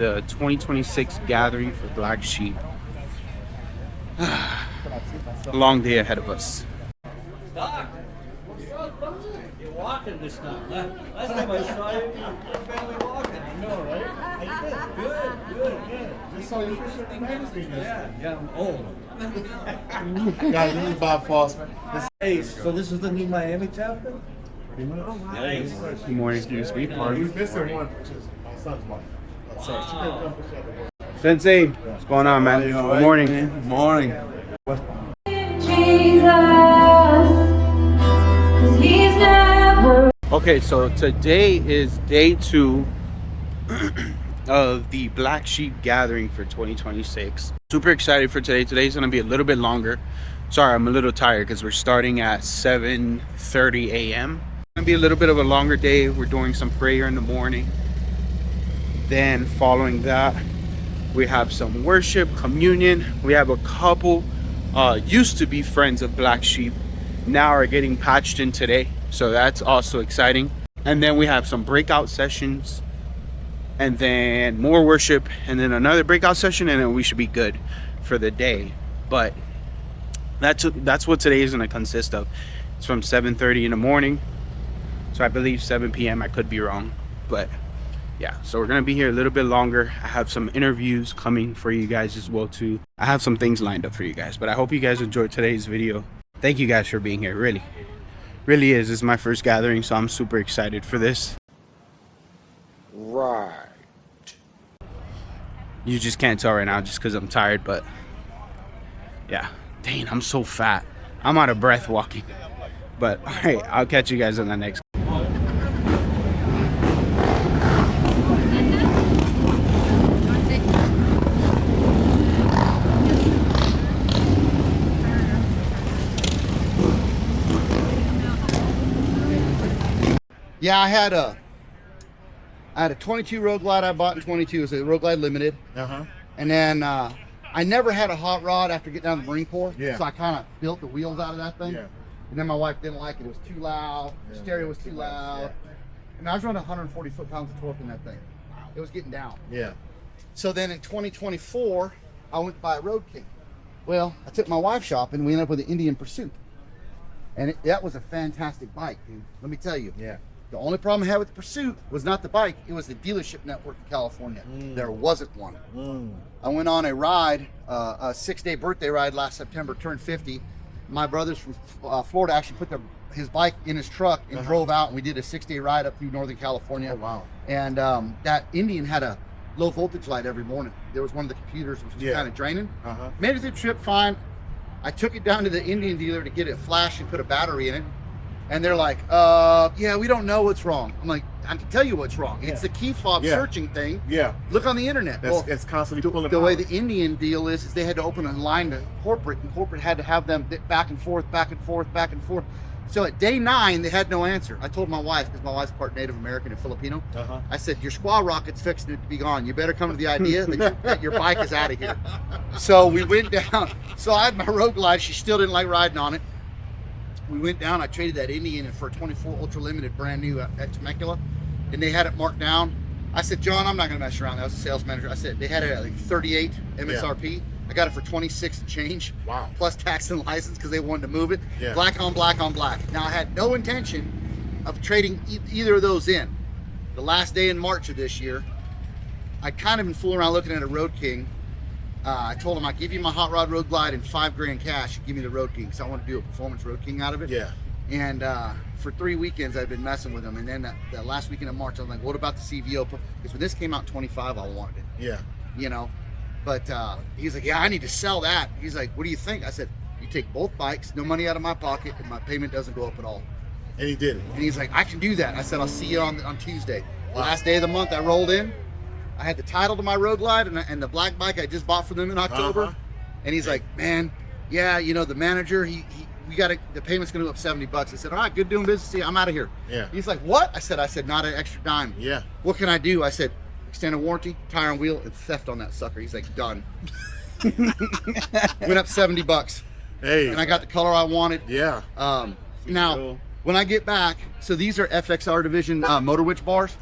the 2026 gathering for Black Sheep. A long day ahead of us. Doc, what's up, brother? You're walking this time. Last time I saw you, you were barely walking. I know, right? How you been? Good. Just saw you for certain magazine. Yeah, I'm old. Guys, this is Bob Fossman. Hey, so this is the new Miami chapter? Nice. Good morning. Excuse me. We missing one, which is my son's wife. Sensei, what's going on, man? Good morning. Good morning. Okay, so today is day 2 of the Black Sheep gathering for 2026. Super excited for today. Today's gonna be a little bit longer. Sorry, I'm a little tired because we're starting at 7:30 a.m. Gonna be a little bit of a longer day. We're doing some prayer in the morning. Then following that, we have some worship, communion. We have a couple used to be friends of Black Sheep, now are getting patched in today. So that's also exciting. And then we have some breakout sessions, and then more worship, and then another breakout session, and then we should be good for the day. But that's what today is going to consist of. It's from 7:30 in the morning, so I believe 7 p.m. I could be wrong, but yeah. So we're going to be here a little bit longer. I have some interviews coming for you guys as well too. I have some things lined up for you guys, but I hope you guys enjoyed today's video. Thank you guys for being here. Really is. This is my first gathering, so I'm super excited for this. Right. You just can't tell right now just because I'm tired, but yeah. Dang, I'm so fat. I'm out of breath walking. But all right, I'll catch you guys on the next. Yeah, I had a 22 Road Glide I bought in 22. It was a Road Glide Limited. And then I never had a hot rod after getting down to the Marine Corps. Yeah. So I kind of built the wheels out of that thing. Yeah. And then my wife didn't like it. It was too loud. The stereo was too loud. Yeah. And I was running 140 foot-pounds of torque in that thing. It was getting down. Yeah. So then in 2024, I went to buy a Road King. Well, I took my wife shopping. We ended up with an Indian Pursuit. And that was a fantastic bike, dude. Let me tell you. Yeah. The only problem I had with the Pursuit was not the bike, it was the dealership network in California. There wasn't one. I went on a ride, a 6-day birthday ride last September, turned 50. My brothers from Florida actually put his bike in his truck and drove out, and we did a 6-day ride up through Northern California. Oh, wow. And that Indian had a low voltage light every morning. There was one of the computers which was kind of draining. Made it through the trip fine. I took it down to the Indian dealer to get it flashed and put a battery in it. And they're like, yeah, we don't know what's wrong. I'm like, I can tell you what's wrong. It's the key fob searching thing. Yeah. Look on the internet. It's constantly pulling the way the Indian deal is they had to open a line to corporate, and corporate had to have them back and forth. So at day 9, they had no answer. I told my wife, because my wife's part Native American and Filipino, I said, your squaw rocket's fixing to be gone. You better come to the idea that your bike is out of here. So we went down. So I had my Road Glide. She still didn't like riding on it. We went down, I traded that Indian for a 24 Ultra Limited brand new at Temecula, and they had it marked down. I said, John, I'm not gonna mess around. I was a sales manager. I said, they had it at like 38 MSRP. Yeah. I got it for 26 and change. Wow. Plus tax and license because they wanted to move it. Yeah. Black on black on black. Now I had no intention of trading either of those in. The last day in March of this year, I'd kind of been fooling around looking at a Road King. I told him, I'll give you my hot rod Road Glide and $5,000 cash. Give me the Road King because I want to do a performance Road King out of it. Yeah. And for 3 weekends, I've been messing with him. And then that last weekend of March, I was like, what about the CVO? Because when this came out in 25, I wanted it. Yeah. You know? But he's like, yeah, I need to sell that. He's like, what do you think? I said, you take both bikes, no money out of my pocket, and my payment doesn't go up at all. And he did it. And he's like, I can do that. I said, I'll see you on Tuesday. Last day of the month, I rolled in. I had the title to my Road Glide and the black bike I just bought for them in October. And he's like, man, yeah, you know, the manager, the payment's gonna go up $70. I said, all right, good doing business. See, I'm out of here. Yeah. He's like, what? I said, not an extra dime. Yeah. What can I do? I said, extended warranty, tire and wheel, and theft on that sucker. He's like, done. Went up $70. Hey. And I got the color I wanted. Yeah. Now, when I get back, so these are FXR division motor winch bars.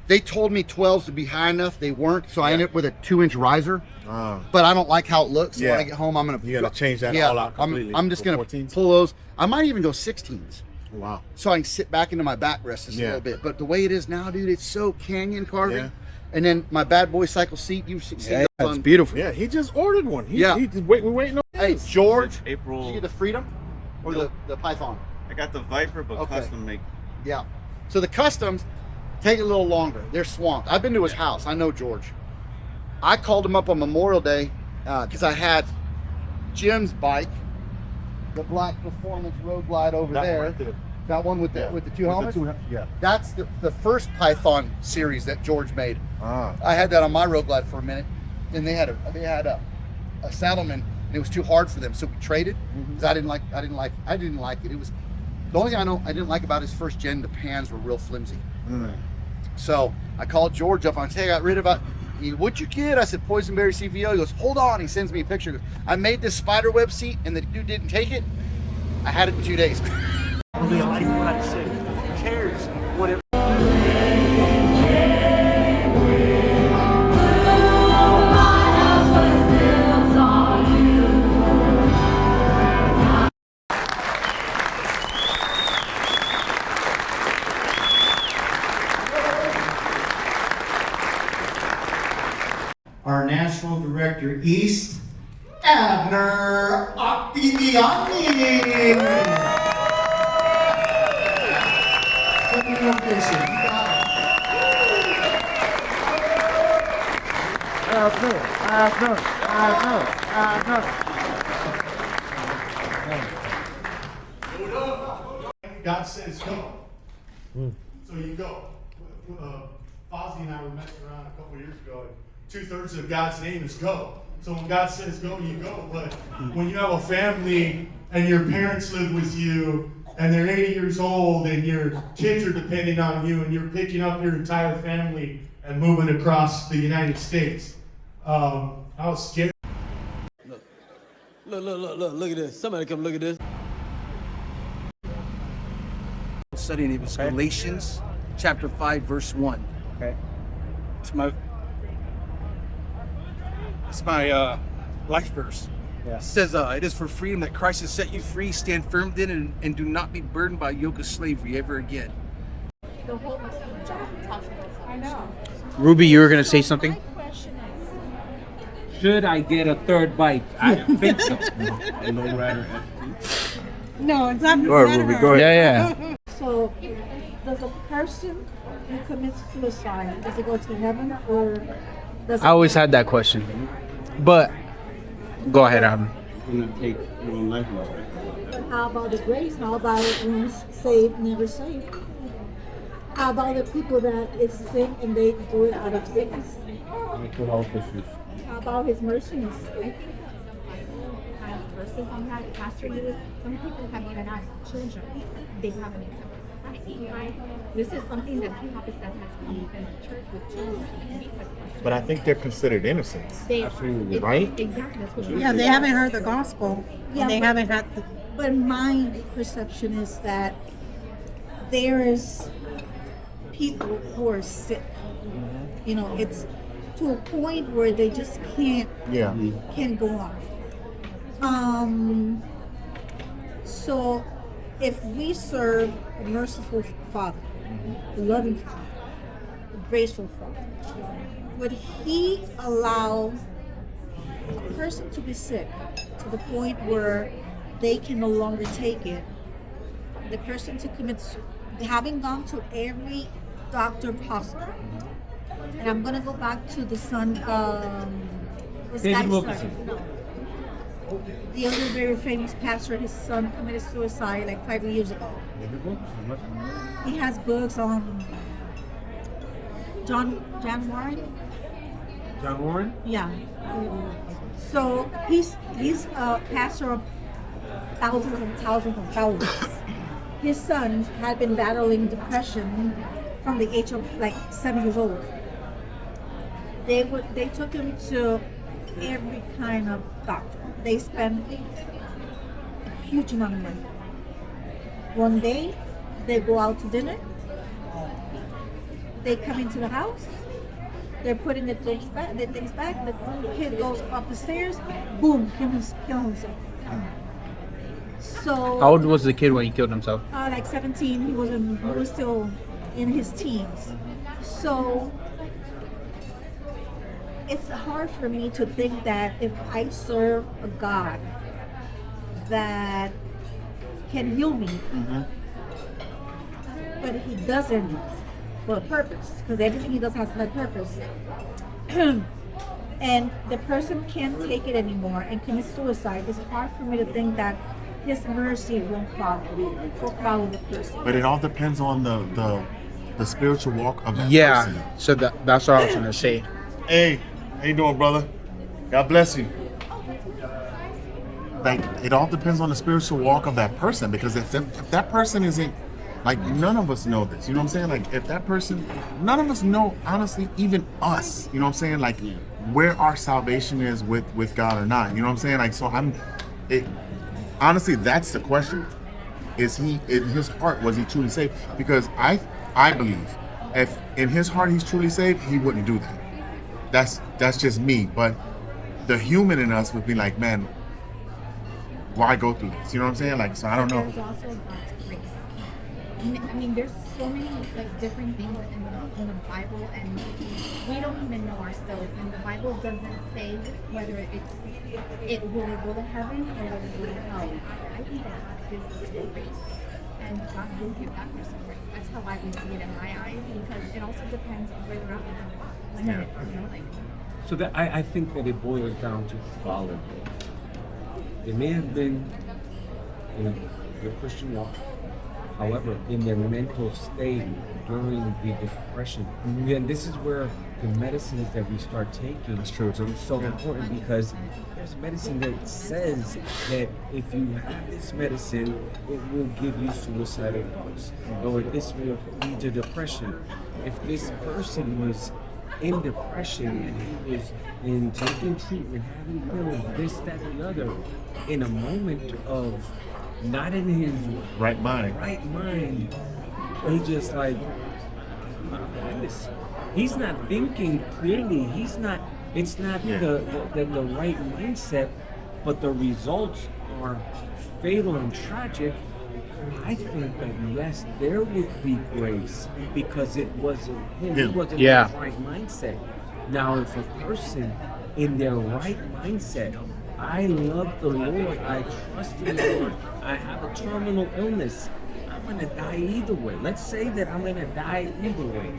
They told me 12s to be high enough. They weren't, so I ended up with a 2-inch riser. Ah. But I don't like how it looks. So Yeah. when I get home, I'm gonna change that all out completely. I'm just for gonna 14s? pull those. I might even go 16s. Wow. So I can sit back into my backrest just a little bit. But the way it is now, dude, it's so canyon carving. Yeah. And then my bad boy cycle seat, you've seen Yeah, that it's on. beautiful. Yeah, he just ordered one. Yeah. We're waiting on Hey, his. George, April. did you get the Freedom or the Python? I got the Viper, but Okay. custom make. Yeah. So the customs take a little longer. They're swamped. I've been to his house. I know George. I called him up on Memorial Day because I had Jim's bike, the Black Performance Road Glide over That there. one right there. That one with the Yeah. with the 2 helmets. Yeah. That's the first Python series that George made. Ah. I had that on my Road Glide for a minute, and they had a Saddleman, and it was too hard for them, so we traded because I didn't like it. It was the only thing I didn't like about his first gen. The pans were real flimsy. So I called George up and I said, "Hey, I got rid of it." What'd you get? I said, "Poisonberry CVO." He goes, "Hold on." He sends me a picture. He goes, "I made this spider web seat and the dude didn't take it. I had it in 2 days." They like what I say. Who cares what it our National Director East, Abner Octaviani. God says go. So you go. Fozzie and I were messing around a couple years ago, and 2/3 of God's name is go. So when God says go, you go. But when you have a family and your parents live with you and they're 80 years old and your kids are depending on you and you're picking up your entire family and moving across the United States, I was scared. Look at this. Somebody come look at this. Studying it was Galatians chapter 5 verse 1. Okay. It's my life verse. Yeah. It says, it is for freedom that Christ has set you free. Stand firm then and do not be burdened by a yoke of slavery ever again. The whole chapter talks about salvation. I know. Ruby, you were gonna say something? My question is, Should I get a third bite? I don't think so. no, it's not. Go ahead, Ruby. Go ahead. Yeah. So, does a person who commits suicide, does it go to heaven or does I always had that question, but go ahead, Adam. How about the grace? How about one's saved, never saved? How about the people that is sin and they do it out of sickness? How about his mercy? Versus on that, Pastor, some people have even asked children, they haven't accepted Christ, right? This is something that's a topic that has come up in the church with children. But I think they're considered innocents. Absolutely. Right? Exactly. That's what Yeah, they haven't heard the gospel. Yeah, they but- haven't had the. But my perception is that there is people who are sick. You know, it's to a point where they just can't go on. So if we serve a merciful Father, a loving Father, a graceful Father, would He allow a person to be sick to the point where they can no longer take it? The person to commit, having gone to every doctor possible, and I'm gonna go back to the son, this David guy's Wilkerson. son. No. The other very famous pastor, his son committed suicide like 5 years ago. He has books on John Warren. John Warren? Yeah. So he's a pastor of thousands and thousands and thousands. His son had been battling depression from the age of like 7 years old. They took him to every kind of doctor. They spent a huge amount of money. One day they go out to dinner. They come into the house. They're putting the things back. The kid goes up the stairs. Boom! Kill himself. So. How old was the kid when he killed himself? Like 17. He was still in his teens. So it's hard for me to think that if I serve a God that can heal me, but he doesn't for a purpose, because everything he does has a purpose. And the person can't take it anymore and commits suicide. It's hard for me to think that his mercy won't follow the person. But it all depends on the spiritual walk of that Yeah. person. So that's what I was gonna say. Hey, how you doing, brother? God bless you. Like, it all depends on the spiritual walk of that person, because if that person isn't, like, none of us know this, you know what I'm saying? Like, if that person, none of us know, honestly, even us, you know what I'm saying? Like, where our salvation is with God or not, you know what I'm saying? Like, so honestly, that's the question. Is he, in his heart, was he truly saved? Because I believe if in his heart he's truly saved, he wouldn't do that. That's just me. But the human in us would be like, man, why go through this? You know what I'm saying? Like, so I don't know. There's also God's grace. I mean, there's so many like different things in the Bible, and we don't even know ourselves. And the Bible doesn't say whether it will go to heaven or whether it will to hell. I think that God gives us grace, and God will give that person grace. That's how I would see it in my eyes, because it also depends on where they're at with God. You know, like. So that I think that it boils down to follow. They may have been in their Christian walk, however, in their mental state during the depression. And this is where the medicines that we start taking is so important, because there's medicine that says that if you have this medicine, it will give you suicidal thoughts, or this will lead to depression. If this person was in depression and he was in taking treatment, having pills, this, that, and the other, in a moment of not in his Right mind. he just like, my goodness, he's not thinking clearly. It's not the right mindset, but the results are fatal and tragic. I think that yes, there would be grace, because it wasn't him. He wasn't in the right mindset. Now, if a person in their right mindset, I love the Lord, I trust in the Lord, I have a terminal illness, I'm gonna die either way. Let's say that I'm gonna die either way.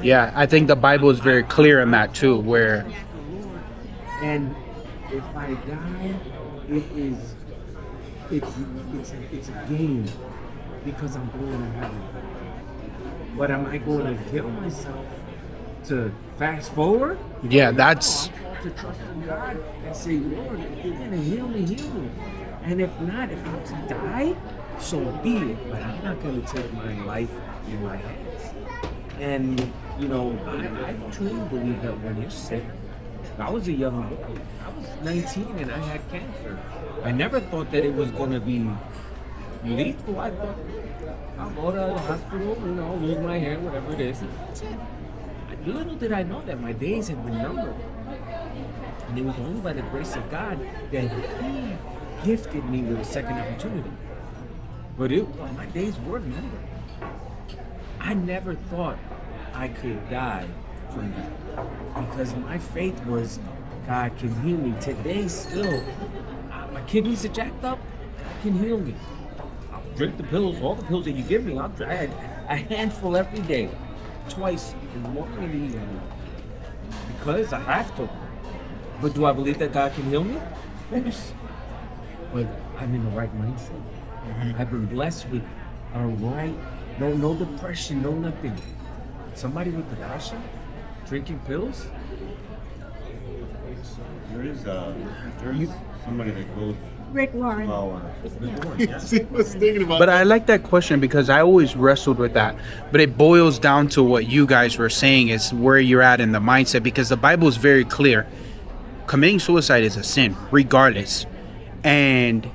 Yeah, I think the Bible is very clear on that too, where And if I die, it's a gain, because I'm going to heaven. But am I going to kill myself to fast forward? yeah, that's To trust in God and say, Lord, if you're gonna heal me, heal me. And if not, if I'm to die, so be it. But I'm not gonna take my life in my hands. And you know, I truly believe that when you're sick, I was a young boy. I was 19 and I had cancer. I never thought that it was gonna be lethal. I thought I'll go to the hospital, you know, lose my hair, whatever it is. That's it. Little did I know that my days had been numbered. And it was only by the grace of God that He gifted me with a second opportunity. But my days were numbered. I never thought I could die from that, because my faith was God can heal me. Today still, my kidneys are jacked up, God can heal me. I'll drink the pills, all the pills that you give me, I had a handful every day, twice in the morning and the evening, because I have to. But do I believe that God can heal me? Yes. But I'm in the right mindset. I've been blessed with a right, no depression, no nothing. Somebody with depression, drinking pills. There is somebody that goes. Rick Warren. See, I was thinking about But I like that question, because I always wrestled with that. But it boils down to what you guys were saying, is where you're at in the mindset, because the Bible is very clear. Committing suicide is a sin, regardless. And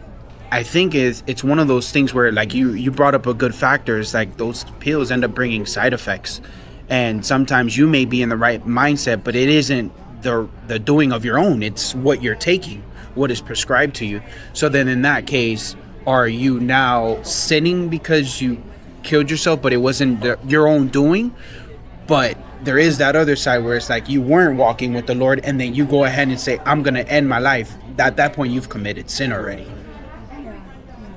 I think it's one of those things where, like, you brought up a good factor. It's like those pills end up bringing side effects, and sometimes you may be in the right mindset, but it isn't the doing of your own. It's what you're taking, what is prescribed to you. So then in that case, are you now sinning because you killed yourself, but it wasn't your own doing? But there is that other side where it's like you weren't walking with the Lord, and then you go ahead and say, I'm gonna end my life. At that point, you've committed sin already.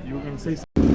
You were gonna say something.